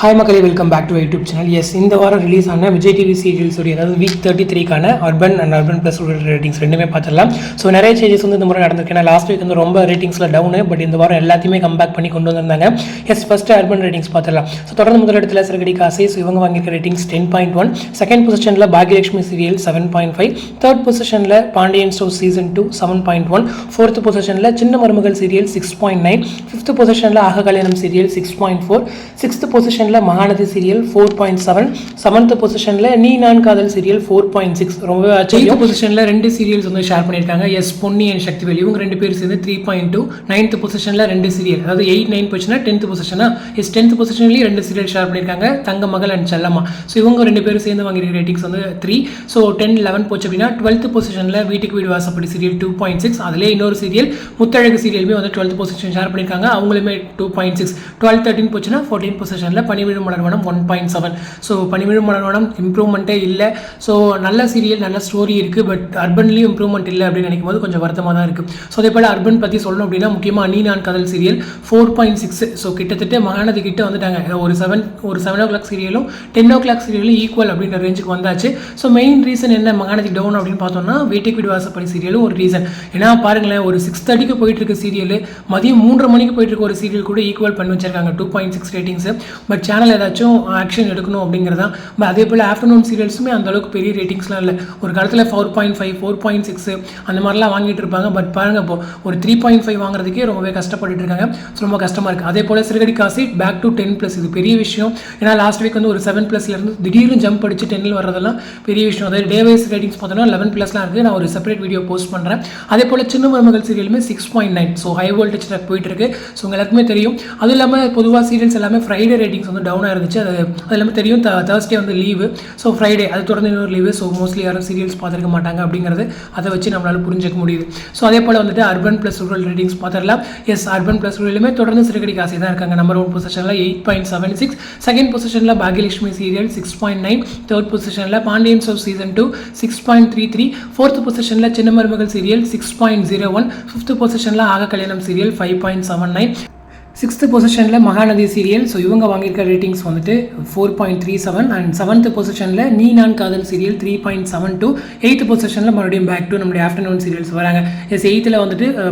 Hi மக்களே, welcome back to YouTube channel. Yes, இந்த வாரம் ரிலீஸ் ஆன விஜய் டிவி சீரியல்ஸ் அதாவது வீக் 33க்கான urban and urban plus ratings ரெண்டுமே பார்த்துடலாம். ஸோ நிறைய சேஞ்சஸ் இந்த முறை நடந்திருக்கு. ஏன்னா லாஸ்ட் வீக் ரொம்ப ரேட்டிங்ஸில் டவுனு, பட் இந்த வாரம் எல்லாத்தையுமே கம்பேக் பண்ணி கொண்டு வந்திருந்தாங்க. எஸ், ஃபஸ்ட்டு அர்பன் ரேட்டிங்ஸ் பார்த்துடலாம். ஸோ தொடர்ந்து முதலிடத்தில் சிறகடி காசி. ஸோ இவங்க வாங்கியிருக்க ரேட்டிங்ஸ் 10.1. செகண்ட் பொசிஷனில் பாக்யலட்சுமி சீரியல் 7.5. தேர்ட் பொசிஷனில் பாண்டியன் ஸ்டோர் சீசன் 2 7.1. ஃபோர்த் பொசிஷனில் சின்ன மருமகள் சீரியல் 6.9. ஃபிஃப்த் பொசிஷனில் ஆக கல்யாணம் serial 6.4. Sixth position Mahanadi serial 4.7. Seventh பொசிஷன்ல நீ நான் காதல் சீரியல் 4.6. ரொம்ப ஆச்சரியம். பொசிஷன்ல ரெண்டு சீரியல்ஸ் ஷேர் பண்ணியிருக்காங்க. எஸ், பொன்னி அண்ட் சக்திவேல் இவங்க ரெண்டு பேர் சேர்ந்து 3.2. நைன்த் பொசிஷன்ல ரெண்டு சீரியல், அதாவது 8-9 பொசிஷனா 10th பொசிஷனா எஸ் 10th பொசிஷன்லேயும் ரெண்டு சீரியல் ஷேர் பண்ணியிருக்காங்க, தங்க மகள் அண்ட் செல்லம்மா. ஸோ இவங்க ரெண்டு பேரும் சேர்ந்து வாங்கியிருக்க ரேட்டிங்ஸ் 3. ஸோ 10-11 போச்சு அப்படின்னா 12th பொசிஷன்ல வீட்டுக்கு வீடு வாசப்படி சீரியல் 2.6. அதிலே இன்னொரு சீரியல் முத்தழகு சீரியலுமே 12th பொசிஷன் ஷேர் பண்ணியிருக்காங்க, அவங்களுமே 2.6. 12-13 போச்சுன்னா 14th பொசிஷன்ல பனிவிழும் மலர்வனம் 1.7. ஸோ பனிவிழும் மலர்வனம் இம்ப்ரூவ்மெண்ட்டே இல்லை. ஸோ நல்ல சீரியல், நல்ல ஸ்டோரி இருக்குது, பட் அர்பன்லேயும் இம்ப்ரூவ்மெண்ட் இல்லை அப்படின்னு நினைக்கும் போது கொஞ்சம் வருத்தமாக தான் இருக்குது. ஸோ அதே போல் அர்பன் பற்றி சொல்லணும் அப்படின்னா முக்கியமாக நீ நான் காதல் சீரியல் 4.6. ஸோ கிட்டத்தட்ட மகாநதி கிட்ட வந்துட்டாங்க. ஒரு 7 o'clock சீரியலும் 10 o'clock சீரியலும் ஈக்குவல் அப்படின்ற ரேஞ்சுக்கு வந்தாச்சு. ஸோ மெயின் ரீசன் என்ன மகாநதி டவுன் அப்படின்னு பார்த்தோம்னா வீட்டுக்கு வீடு வாசப்படி சீரியலும் ஒரு ரீசன். ஏன்னா பாருங்களேன், ஒரு 6:30க்கு போயிட்டு இருக்க சீரியல் மதியம் 3:30 மணிக்கு போயிட்டு இருக்க ஒரு சீரியல் கூட ஈக்குவல் பண்ணி வச்சிருக்காங்க 2.6 ரேட்டிங்ஸ். பட் சேனல் ஏதாச்சும் ஆக்ஷன் எடுக்கணும் அப்படிங்கிறதான். அதே போல் ஆஃப்டர்நூன் சீரியல்ஸுமே அந்த அளவுக்கு பெரிய ரேட்டிங்ஸ்லாம் இல்லை. ஒரு காலத்தில் 4.5 4.6 அந்த மாதிரிலாம் வாங்கிட்டு இருப்பாங்க. பட் பாருங்க, இப்போ ஒரு 3.5 வாங்குறதுக்கே ரொம்பவே கஷ்டப்பட்டு இருக்காங்க. ரொம்ப கஷ்டமாக இருக்குது. அதே போல் சிறுகடி காசி பேக் டு 10+. இது பெரிய விஷயம். ஏன்னா லாஸ்ட் வீக் ஒரு 7+இருந்து திடீர்னு ஜம்ப் அடிச்சு 10 வர்றதெல்லாம் பெரிய விஷயம். அதாவது டே வைஸ் ரேட்டிங்ஸ் பார்த்தோன்னா 11+லாம் இருக்குது. நான் ஒரு செப்பரேட் வீடியோ போஸ்ட் பண்ணுறேன். அதே போல் சின்ன மருமகள் சீரியலுமே 6.9. ஸோ ஹை வோல்டேஜ் ட்ராக் போயிட்டு இருக்கு. ஸோ உங்க எல்லாருக்குமே தெரியும். அதுவும் இல்லாமல் பொதுவாக சீரியல்ஸ் எல்லாமே ஃப்ரைடே ரேட்டிங்ஸ் டவுனாக இருந்துச்சு. அது எல்லாமே தெரியும். Thursday leave. ஸோ ஃப்ரைடே அது தொடர்ந்து இன்னொரு லீவு. ஸோ மோஸ்ட்லி யாரும் சீரியல்ஸ் பார்த்துருக்க மாட்டாங்க அப்படிங்கிறது அதை வச்சு நம்மளால புரிஞ்சிக்க முடியுது. ஸோ அதே போல் அர்பன் ப்ளஸ் ரூரல் ரேட்டிங்ஸ் பார்த்துடலாம். எஸ், அர்பன் ப்ளஸ் ரூரலுமே தொடர்ந்து சிறுகடி காசி தான் இருக்காங்க. நம்பர் 1 பொசிஷனில் 8.76. செகண்ட் பொசிஷனில் பாக்யலட்சுமி சீரியல் 6.9. தேர்ட் பொசிஷனில் பாண்டியன் ஸ்டோர் சீசன் 2 6.33. ஃபோர்த் பொசிஷனில் சின்ன மருமகள் சீரியல் 6.01. ஃபிஃப்த் பொசிஷனில் ஆக கல்யாணம் சீரியல் 5.79. சிக்ஸ்த் பொசிஷனில் மகாநதி சீரியல். ஸோ இவங்க வாங்கியிருக்க ரேட்டிங்ஸ் 4.37. அண்ட் செவன்த் பொசிஷனில் நீ நான் காதல் சீரியல் 3.72. எயித்து பொசிஷனில் மறுபடியும் பேக் டு நம்மளுடைய ஆஃப்டர்நூன் சீரியல்ஸ் வராங்க. எஸ், எயித்தில்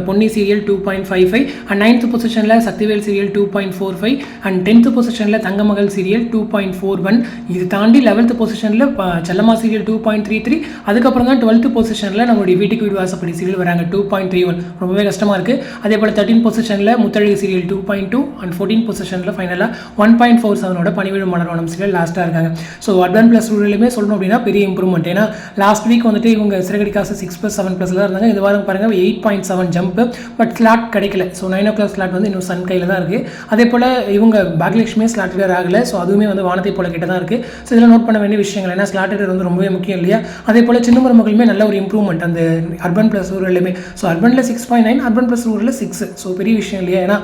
பொன்னி சீரியல் 2.55. அண்ட் நைன்த் பொசிஷனில் சக்திவேல் சீரியல் 2.45. அண்ட் 10th பொசிஷனில் தங்கமகள் சீரியல் 2.41. இது தாண்டி 11th பொசிஷனில் செல்லம்மா சீரியல் 2.33. அதுக்கப்புறம் தான் 12th பொசிஷனில் நம்மளுடைய வீட்டுக்கு வீடு வாசப்படி சீரியல் வராங்க 2.31. ரொம்பவே கஷ்டமாக இருக்குது. அதே போல் 13th பொசிஷனில் முத்தழகு சீரியல் 2.2. அண்ட் 14th பொசிஷனில் ஃபைனலாக 1.47 பனிவிழும் மலர்வனம் சீரியல் லாஸ்ட்டாக இருக்காங்க. ஸோ அர்பன் ப்ளஸ் ரூரலுமே சொல்லணும் அப்படின்னா பெரிய இம்ப்ரூவ்மெண்ட். ஏன்னா லாஸ்ட் வீக் இவங்க சிறுகடி காசு 6+7+ தான் இருந்தாங்க. இந்த வாரம் பாருங்கள் 8.7 ஜம்ப். பட் ஸ்லாட் கிடைக்கல. ஸோ 9 o'clock ஸ்லாட் இன்னும் சன் கையில் தான் இருக்குது. அதே போல் இவங்க பாக்யலட்சுமி ஸ்லாட் வேறு ஆகலை. ஸோ அதுவுமே வானத்தை போல கிட்ட தான் இருக்குது. ஸோ இதெல்லாம் நோட் பண்ண வேண்டிய விஷயங்கள். ஏன்னா ஸ்லாட் ரொம்பவே முக்கியம் இல்லையா? அதே போல் சின்ன மருமகளுமே நல்ல ஒரு இம்ப்ரூவ்மெண்ட் அந்த அர்பன் ப்ளஸ் ரூரலுமே. ஸோ அர்பனில் 6.9, அர்பன் ப்ளஸ் ரூரலில் 6. ஸோ பெரிய விஷயம் இல்லையா? ஏன்னா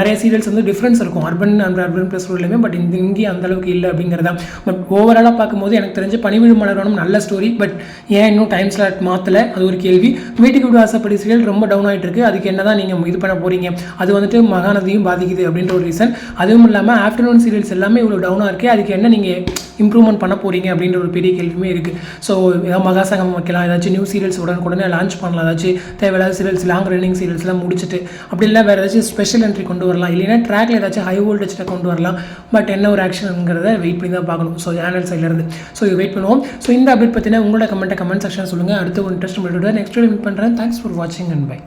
நிறைய சீரியல்ஸ் டிஃப்ரென்ஸ் இருக்கும் அர்பன் அண்ட் அர்பன் ப்ளஸ் ரூரலுமே. பட் இங்கே அந்த அளவுக்கு இல்லை அப்படிங்கிறதா. பட் ஓவராலாக பார்க்கும்போது எனக்கு தெரிஞ்ச பனிவிழும் மலர்வனம் நல்ல ஸ்டோரி. பட் ஏன் இன்னும் டைம் ஸ்லாட் மாற்றலை, அது ஒரு கேள்வி. வீட்டுக்கு வீடு வாசப்படி சீரியல் ரொம்ப டவுன் ஆகிட்டு இருக்கு. அதுக்கு என்ன தான் நீங்கள் இது பண்ண போகிறீங்க? அது மகாநதியும் பாதிக்குது அப்படின்ற ஒரு ரீசன். அதுவும் இல்லாமல் ஆஃப்டர்நூன் சீரியல்ஸ் எல்லாமே இவ்வளோ டவுனாக இருக்குது. அதுக்கு என்ன நீங்கள் இம்ப்ரூவ்மெண்ட் பண்ண போகிறீங்க அப்படின்ற ஒரு பெரிய கேள்வியுமே இருக்குது. ஸோ ஏதாவது மகாசங்கம் வைக்கலாம், ஏதாச்சும் நியூ சீரியல்ஸ் உடனே லான்ச் பண்ணலாம். ஏதாச்சும் தேவையில்லாத சீரியல்ஸ், லாங் ரன்னிங் சீரியல்ஸ்லாம் முடிச்சுட்டு அப்படி இல்லை வேறு ஏதாச்சும் ஸ்பெஷல் என்ட்ரி கொண்டு வரலாம். இல்லைன்னா ட்ராக்ல ஏதாச்சும் ஹை வோல்டேஜில் கொண்டு வரலாம். பட் என்ன ஒரு ஆக்ஷனுங்கிறத வெயிட் பண்ணி தான் பார்க்கணும். ஸோ சேனல் சைட்லேருந்து வெயிட் பண்ணுவோம். ஸோ இந்த அப்டேட் பற்றின உங்களோட கமெண்ட் செக்ஷன் சொல்லுங்கள். அடுத்த ஒரு இன்ட்ரெஸ்ட் நெக்ஸ்ட் மீட் பண்ணுறேன். தேங்க்ஸ் ஃபார் வாட்சிங் அண்ட் பை.